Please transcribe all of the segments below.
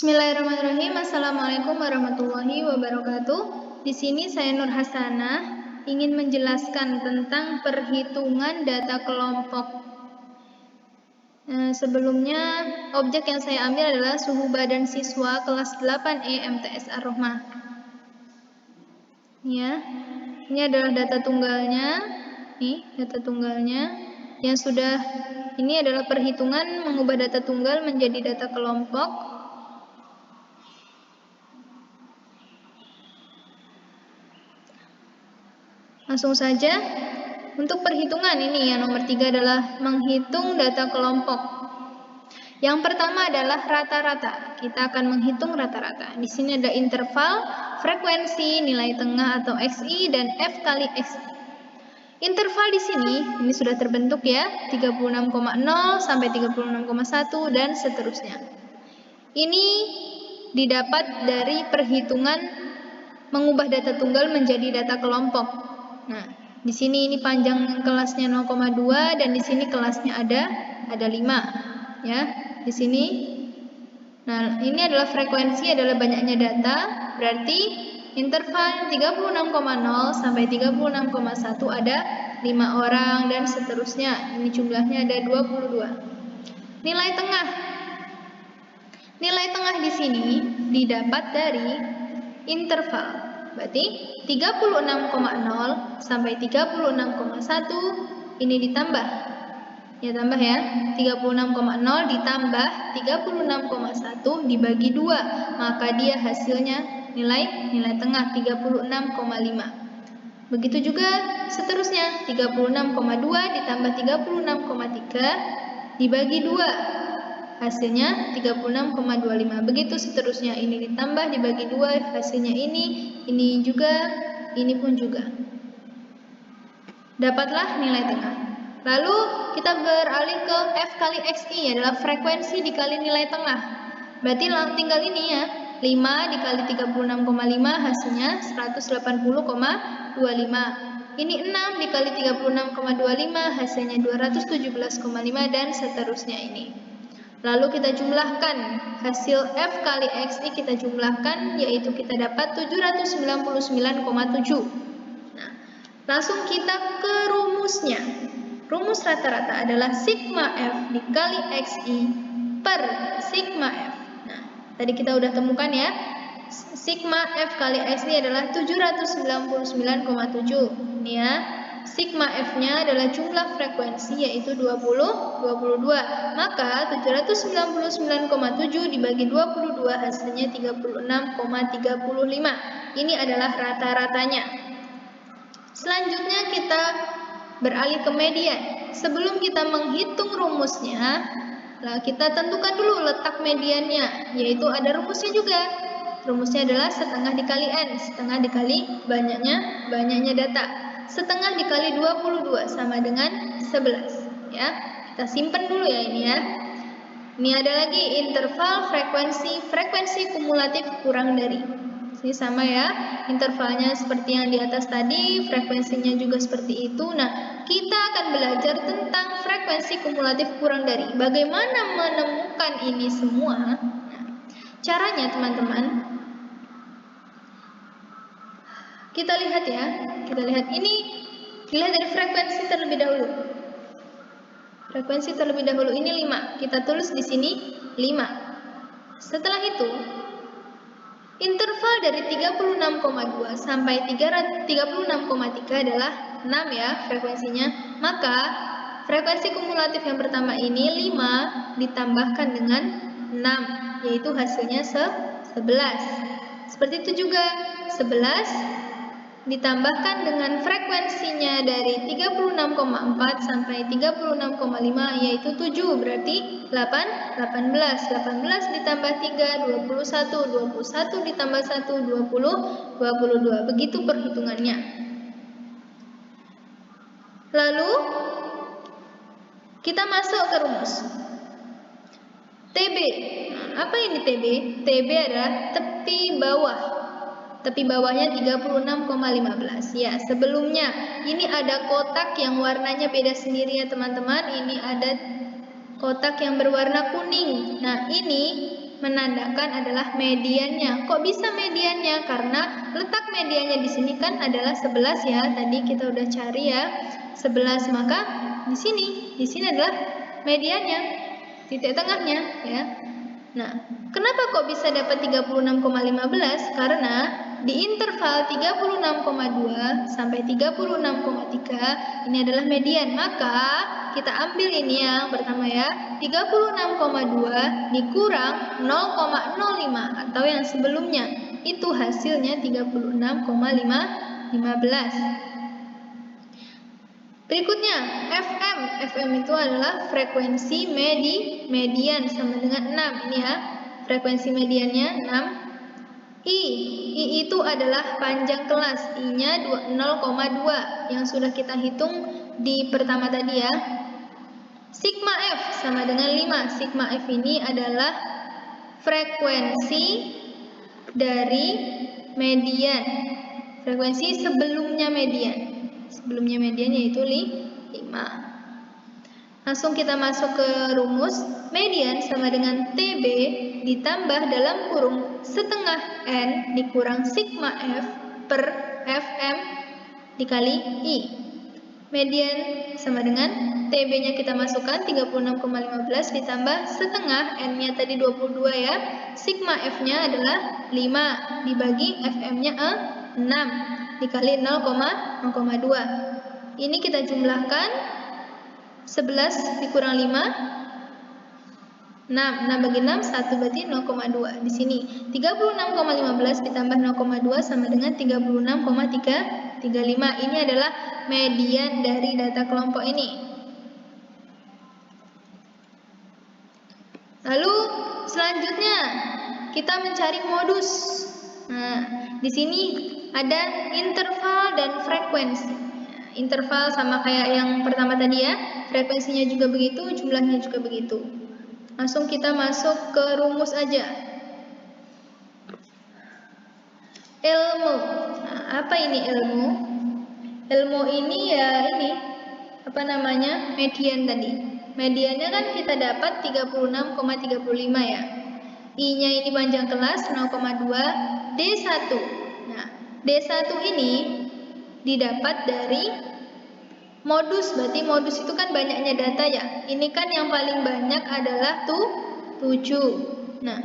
Bismillahirrahmanirrahim. Assalamualaikum warahmatullahi wabarakatuh. Di sini saya Nur Hasanah ingin menjelaskan tentang perhitungan data kelompok. Sebelumnya objek yang saya ambil adalah suhu badan siswa kelas 8E MTS Ar-Rahmah. Ya, ini adalah data tunggalnya. Nih, data tunggalnya yang sudah ini adalah perhitungan mengubah data tunggal menjadi data kelompok. Langsung saja, untuk perhitungan ini yang nomor 3 adalah menghitung data kelompok. Yang pertama adalah rata-rata. Kita akan menghitung rata-rata. Di sini ada interval, frekuensi, nilai tengah atau XI dan F kali XI. Interval di sini ini sudah terbentuk ya, 36,0 sampai 36,1 dan seterusnya. Ini didapat dari perhitungan mengubah data tunggal menjadi data kelompok. Nah, di sini ini panjang kelasnya 0,2 dan di sini kelasnya ada 5 ya. Di sini. Nah, ini adalah frekuensi adalah banyaknya data, berarti interval 36,0 sampai 36,1 ada 5 orang dan seterusnya. Ini jumlahnya ada 22. Nilai tengah. Nilai tengah di sini didapat dari interval. Berarti 36,0 sampai 36,1 ini ditambah. Ya, tambah ya. 36,0 ditambah 36,1 dibagi 2, maka dia hasilnya nilai tengah 36,5. Begitu juga seterusnya, 36,2 ditambah 36,3 dibagi 2. Hasilnya 36,25. Begitu seterusnya, ini ditambah dibagi 2, hasilnya ini juga, ini pun juga. Dapatlah nilai tengah. Lalu kita beralih ke F kali XI, adalah frekuensi dikali nilai tengah. Berarti tinggal ini ya, 5 dikali 36,5 hasilnya 180,25. Ini 6 dikali 36,25 hasilnya 217,5 dan seterusnya ini. Lalu kita jumlahkan hasil F kali XI, kita jumlahkan yaitu kita dapat 799,7. Nah, langsung kita ke rumusnya. Rumus rata-rata adalah sigma F dikali XI per sigma F. Nah, tadi kita udah temukan ya. Sigma F kali XI adalah 799,7. Ini ya. Sigma F-nya adalah jumlah frekuensi yaitu 22. Maka 799,7 dibagi 22 hasilnya 36,35. Ini adalah rata-ratanya. Selanjutnya kita beralih ke median. Sebelum kita menghitung rumusnya, kita tentukan dulu letak mediannya, yaitu ada rumusnya juga. Rumusnya adalah setengah dikali N, setengah dikali banyaknya data. Setengah dikali 22 sama dengan 11 ya. Kita simpan dulu ya ini ya. Ini ada lagi interval frekuensi kumulatif kurang dari. Ini sama ya, intervalnya seperti yang di atas tadi, frekuensinya juga seperti itu. Nah, kita akan belajar tentang frekuensi kumulatif kurang dari. Bagaimana menemukan ini semua? Nah, caranya teman-teman, kita lihat ya, ini dilihat dari frekuensi terlebih dahulu. Frekuensi terlebih dahulu ini 5. Kita tulis di sini 5. Setelah itu, interval dari 36,2 sampai 36,3 adalah 6 ya frekuensinya. Maka frekuensi kumulatif yang pertama ini 5 ditambahkan dengan 6, yaitu hasilnya 11. Seperti itu juga 11 ditambahkan dengan frekuensinya dari 36,4 sampai 36,5 yaitu 7, berarti 18 ditambah 3 21 ditambah 1 22. Begitu perhitungannya. Lalu kita masuk ke rumus TB. Nah, apa ini TB? TB adalah tepi bawah. Tepi bawahnya 36,15. Ya, sebelumnya ini ada kotak yang warnanya beda sendiri ya teman-teman. Ini ada kotak yang berwarna kuning. Nah, ini menandakan adalah mediannya. Kok bisa mediannya? Karena letak mediannya di sini kan adalah 11 ya. Tadi kita udah cari ya 11, maka di sini adalah mediannya, titik tengahnya ya. Nah, kenapa kok bisa dapat 36,15? Karena di interval 36,2 sampai 36,3 ini adalah median. Maka kita ambil ini yang pertama ya, 36,2 dikurang 0,05 atau yang sebelumnya. Itu hasilnya 36,15. Berikutnya, FM itu adalah frekuensi median sama dengan 6. Ini ya, frekuensi mediannya 6. I itu adalah panjang kelas, I-nya 0,2 yang sudah kita hitung di pertama tadi ya. Sigma F sama dengan 5. Sigma F ini adalah frekuensi dari median. Frekuensi sebelumnya median. Sebelumnya median yaitu 5. Langsung kita masuk ke rumus. Median sama dengan TB ditambah dalam kurung setengah N dikurang sigma F per FM dikali I. Median sama dengan TB-nya kita masukkan 36,15 ditambah setengah, N-nya tadi 22 ya. Sigma F-nya adalah 5 dibagi FM-nya 6 dikali 0,2. Ini kita jumlahkan, 11 dikurang 5, 6 bagi 6, 1 berarti 0,2. Di sini 36,15 ditambah 0,2 sama dengan 36,35. Ini adalah median dari data kelompok ini. Lalu selanjutnya kita mencari modus. Nah, di sini ada interval dan frekuensi. Interval sama kayak yang pertama tadi ya, frekuensinya juga begitu, jumlahnya juga begitu. Langsung kita masuk ke rumus aja. Ilmu. Nah, apa ini ilmu? Ilmu ini ya ini, apa namanya? Median tadi. Mediannya kan kita dapat 36,35 ya. I-nya ini panjang kelas 0,2, D1. Nah, D1 ini didapat dari modus, berarti modus itu kan banyaknya data ya. Ini kan yang paling banyak adalah 7. Nah,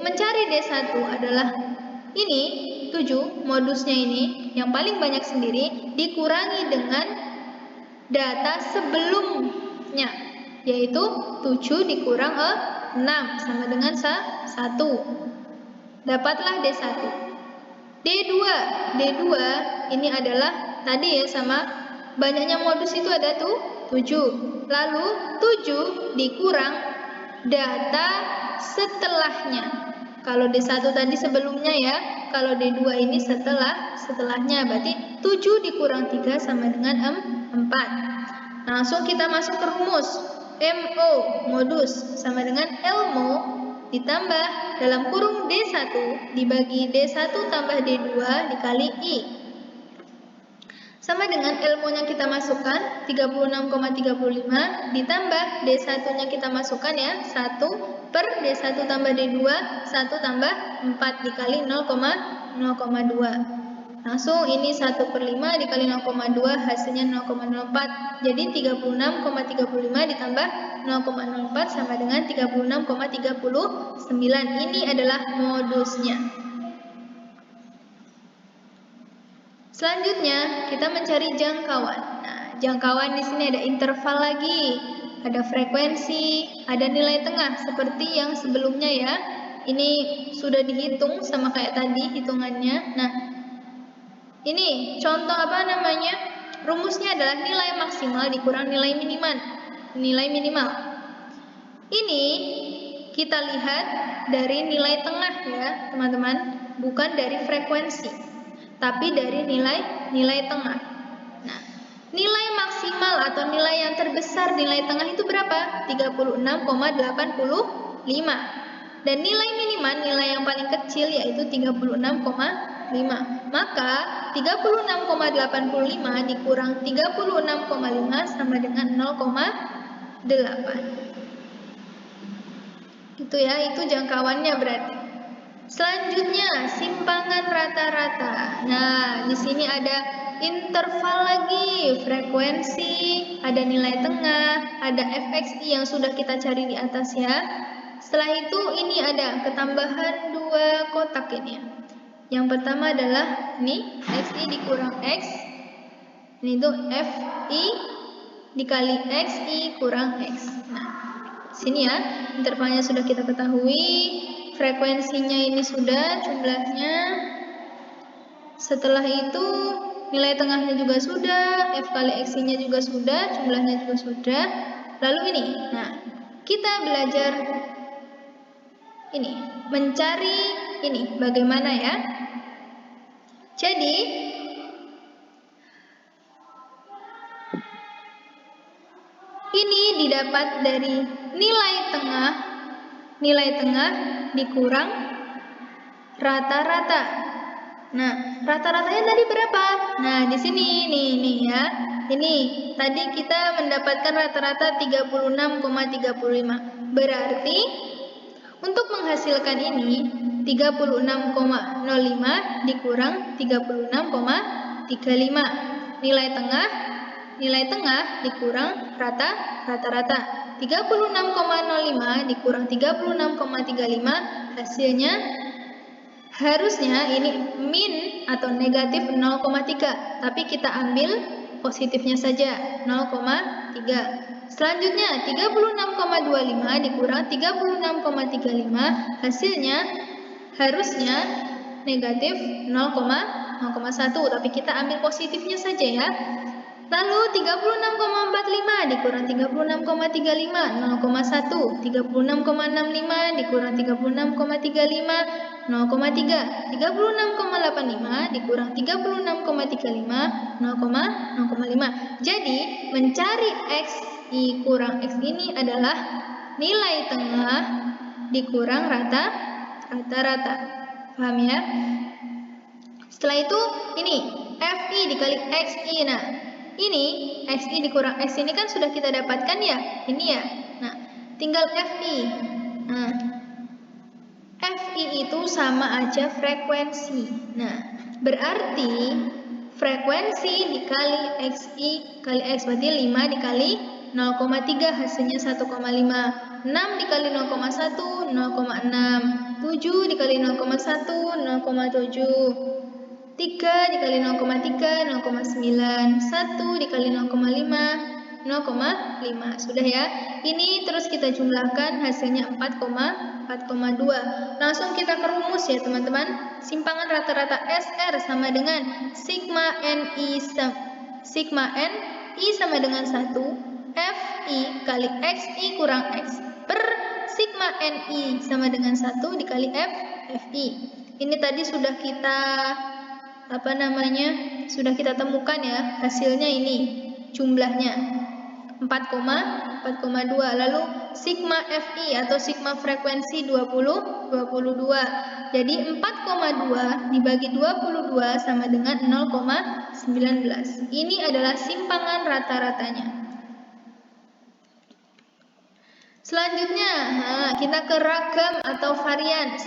mencari D1 adalah ini 7, modusnya ini yang paling banyak sendiri dikurangi dengan data sebelumnya, yaitu 7 dikurang 6 sama dengan 1. Dapatlah D1. D2 ini adalah tadi ya, sama banyaknya modus itu ada 7. Lalu 7 dikurang data setelahnya. Kalau D1 tadi sebelumnya ya, kalau D2 ini setelahnya, berarti 7 dikurang 3 sama dengan 4. Langsung kita masuk ke rumus. MO, modus, sama dengan ilmu ditambah dalam kurung D1 dibagi D1 tambah D2 dikali I. Sama dengan ilmunya kita masukkan 36,35 ditambah D1-nya kita masukkan ya 1 per D1 tambah D2 1 tambah 4 dikali 0,2. Langsung ini 1 per 5 dikali 0,2 hasilnya 0,04. Jadi 36,35 ditambah 0,04 sama dengan 36,39. Ini adalah modusnya. Selanjutnya kita mencari jangkauan. Nah, jangkauan di sini ada interval lagi, ada frekuensi, ada nilai tengah seperti yang sebelumnya ya. Ini sudah dihitung sama kayak tadi hitungannya. Nah, ini contoh apa namanya? Rumusnya adalah nilai maksimal dikurang nilai minimal. Nilai minimal. Ini kita lihat dari nilai tengah ya, teman-teman, bukan dari frekuensi. Tapi dari nilai tengah. Nah, nilai maksimal atau nilai yang terbesar nilai tengah itu berapa? 36,85. Dan nilai minimal, nilai yang paling kecil yaitu 36,5. Maka 36,85 dikurang 36,5 sama dengan 0,8. Itu ya, itu jangkauannya berarti. Selanjutnya, simpangan rata-rata. Nah, di sini ada interval lagi, frekuensi, ada nilai tengah, ada fxi yang sudah kita cari di atas ya. Setelah itu ini ada ketambahan dua kotak ini. Yang pertama adalah ini xi dikurang x. Ini tuh fi dikali xi kurang x. Nah, sini ya, intervalnya sudah kita ketahui, frekuensinya ini sudah, jumlahnya. Setelah itu nilai tengahnya juga sudah, f kali x-nya juga sudah, jumlahnya juga sudah. Lalu ini, nah kita belajar ini, mencari ini bagaimana ya. Jadi ini didapat dari nilai tengah dikurang rata-rata. Nah, rata-ratanya tadi berapa? Nah, di sini nih ya. Ini tadi kita mendapatkan rata-rata 36,35. Berarti untuk menghasilkan ini 36,05 dikurang 36,35. Nilai tengah dikurang rata-rata. 36,05 dikurang 36,35, hasilnya harusnya ini min atau negatif 0,3, tapi kita ambil positifnya saja 0,3. Selanjutnya 36,25 dikurang 36,35, hasilnya harusnya negatif 0,1, tapi kita ambil positifnya saja ya. Lalu 36,45 dikurang 36,35, 0,1. 36,65 dikurang 36,35, 0,3. 36,85 dikurang 36,35, 0,5. Jadi mencari xi kurang x ini adalah nilai tengah dikurang rata-rata. Paham ya? Setelah itu ini fi dikali xi. Nah, ini xi dikurang x ini kan sudah kita dapatkan ya, ini ya. Nah, tinggal fi. Nah, fi itu sama aja frekuensi. Nah, berarti frekuensi dikali xi kali x berarti 5 dikali 0,3 hasilnya 1,5. 6 dikali 0,1 0,6. 7 dikali 0,1 0,7. 3 dikali 0,3 0,9. 1 dikali 0,5 0,5. Sudah ya. Ini terus kita jumlahkan hasilnya 4,2. Langsung kita ke rumus ya teman-teman. Simpangan rata-rata SR sama dengan sigma NI sama dengan 1 FI kali XI kurang X per sigma NI sama dengan 1 dikali FI. Ini tadi sudah kita sudah kita temukan ya, hasilnya ini jumlahnya 4,2. Lalu sigma FI atau sigma frekuensi 22. Jadi 4,2 dibagi 22 sama dengan 0,19. Ini adalah simpangan rata-ratanya. Selanjutnya, kita ke ragam atau varians.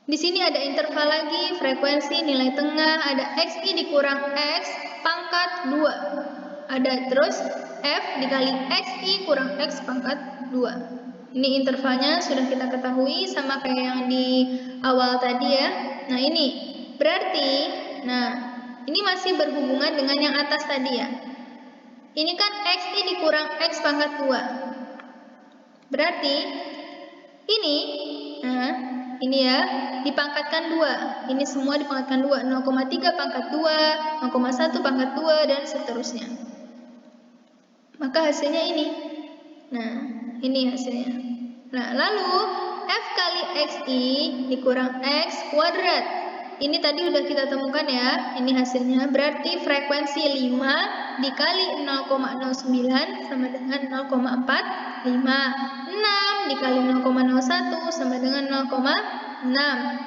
Di sini ada interval lagi, frekuensi, nilai tengah, ada xi dikurang x pangkat 2. Ada terus f dikali xi kurang x pangkat 2. Ini intervalnya sudah kita ketahui sama kayak yang di awal tadi ya. Nah, ini berarti ini masih berhubungan dengan yang atas tadi ya. Ini kan xi dikurang x pangkat 2. Berarti ini ya dipangkatkan 2. Ini semua dipangkatkan 2. 0,3 pangkat 2, 0,1 pangkat 2 dan seterusnya. Maka hasilnya ini. Nah, ini hasilnya. Nah, lalu f kali xi dikurang x kuadrat. Ini tadi udah kita temukan ya. Ini hasilnya berarti frekuensi 5 dikali 0,09 sama dengan 0,45. 6 dikali 0,01 sama dengan 0,6.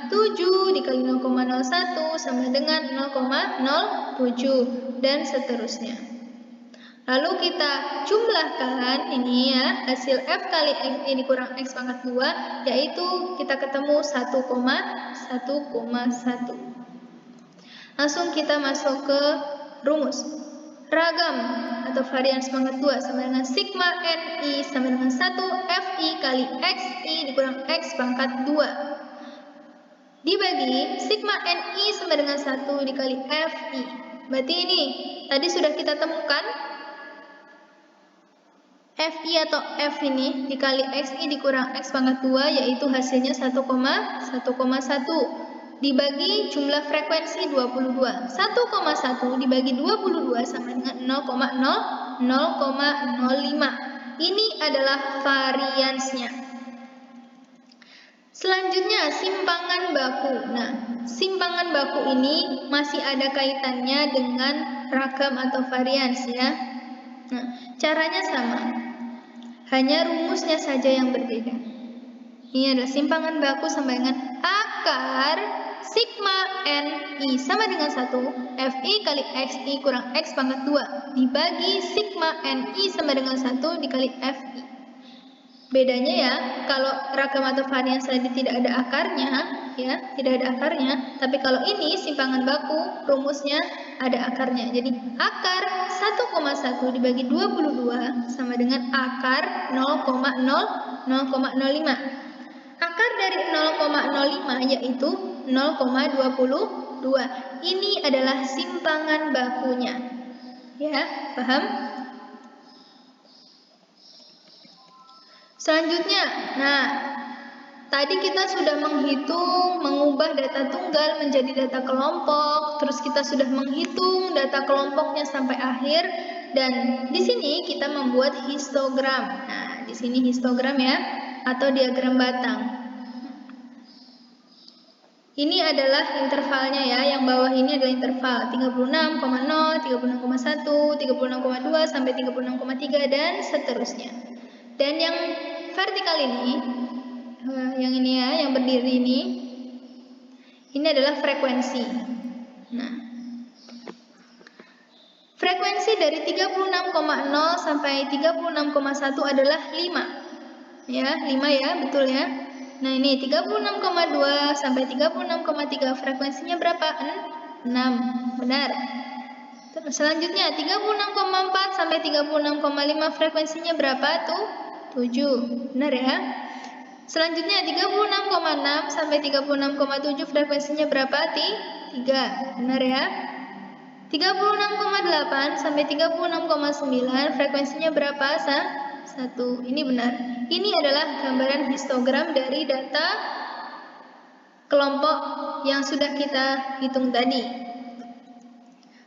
7 dikali 0,01 sama dengan 0,07 dan seterusnya. Lalu kita jumlahkan ini ya, hasil F kali X ini kurang X pangkat 2, yaitu kita ketemu 1,1,1. Langsung kita masuk ke rumus. Ragam atau varians pangkat 2 sama dengan sigma NI sama dengan 1 FI kali XI dikurang X pangkat 2 dibagi sigma NI sama dengan 1 dikali FI. Berarti ini tadi sudah kita temukan FI atau F ini dikali XI dikurang X pangkat 2, yaitu hasilnya 1,1,1 dibagi jumlah frekuensi 22. 1,1 dibagi 22 sama dengan 0,05. Ini adalah variansnya. Selanjutnya simpangan baku. Nah, simpangan baku ini masih ada kaitannya dengan ragam atau varians ya. Nah, caranya sama. Hanya rumusnya saja yang berbeda. Ini adalah simpangan baku sama dengan akar sigma NI sama dengan 1 FI kali XI kurang X pangkat 2 dibagi sigma NI sama dengan 1 dikali FI. Bedanya ya, kalau ragam atau varians tadi tidak ada akarnya, ya, tidak ada akarnya. Tapi kalau ini simpangan baku, rumusnya ada akarnya. Jadi akar 1,1 dibagi 22 sama dengan akar 0,05. Akar dari 0,05 yaitu 0,22. Ini adalah simpangan bakunya. Ya, paham? Selanjutnya, nah, tadi kita sudah menghitung, mengubah data tunggal menjadi data kelompok, terus kita sudah menghitung data kelompoknya sampai akhir, dan di sini kita membuat histogram. Nah, di sini histogram ya, atau diagram batang. Ini adalah intervalnya ya, yang bawah ini adalah interval 36,0, 36,1, 36,2 sampai 36,3 dan seterusnya. Dan yang vertikal ini, yang ini ya, yang berdiri ini adalah frekuensi. Nah, frekuensi dari 36,0 sampai 36,1 adalah 5. Ya, 5 ya, betul ya. Nah, ini 36,2 sampai 36,3 frekuensinya berapa? 6. Benar. Terus selanjutnya 36,4 sampai 36,5 frekuensinya berapa tuh? 7. Benar ya. Selanjutnya 36,6 sampai 36,7 frekuensinya berapa? 3. Benar ya. 36,8 sampai 36,9 frekuensinya berapa? 1. Ini benar. Ini adalah gambaran histogram dari data kelompok yang sudah kita hitung tadi.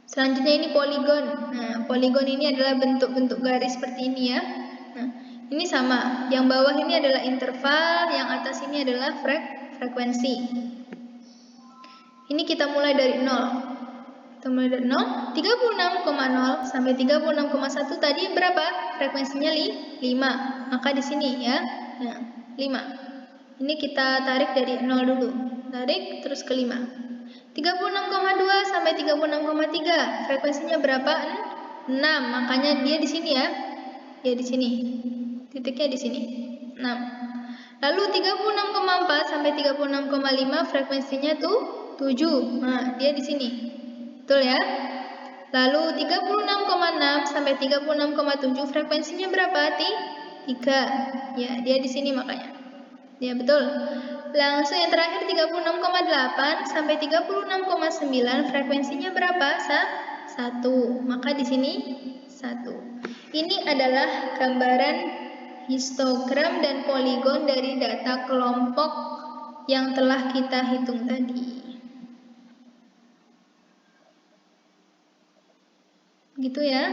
Selanjutnya ini poligon. Nah, poligon ini adalah bentuk-bentuk garis seperti ini ya. Nah, ini sama. Yang bawah ini adalah interval, yang atas ini adalah frekuensi. Ini kita mulai dari 0. Kita mulai dari 0. 36,0 sampai 36,1 tadi berapa? Frekuensinya 5. Maka di sini ya. Nah, 5. Ini kita tarik dari 0 dulu. Tarik terus ke 5. 36,2 sampai 36,3 frekuensinya berapa? 6. Makanya dia di sini ya. Ya di sini. Titiknya di sini. 6. Lalu 36,4 sampai 36,5 frekuensinya tuh 7. Nah, dia di sini. Betul ya? Lalu 36,6 sampai 36,7 frekuensinya berapa? 3. Ya, dia di sini makanya. Ya, betul. Langsung yang terakhir 36,8 sampai 36,9 frekuensinya berapa? 1. Maka di sini 1. Ini adalah gambaran histogram dan poligon dari data kelompok yang telah kita hitung tadi. Gitu ya.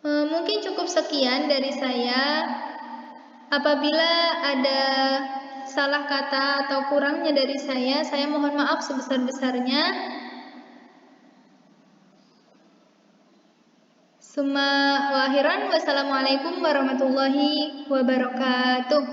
Mungkin cukup sekian dari saya. Apabila ada salah kata atau kurangnya dari saya mohon maaf sebesar-besarnya. Summa wa akhiran, wassalamualaikum warahmatullahi wabarakatuh.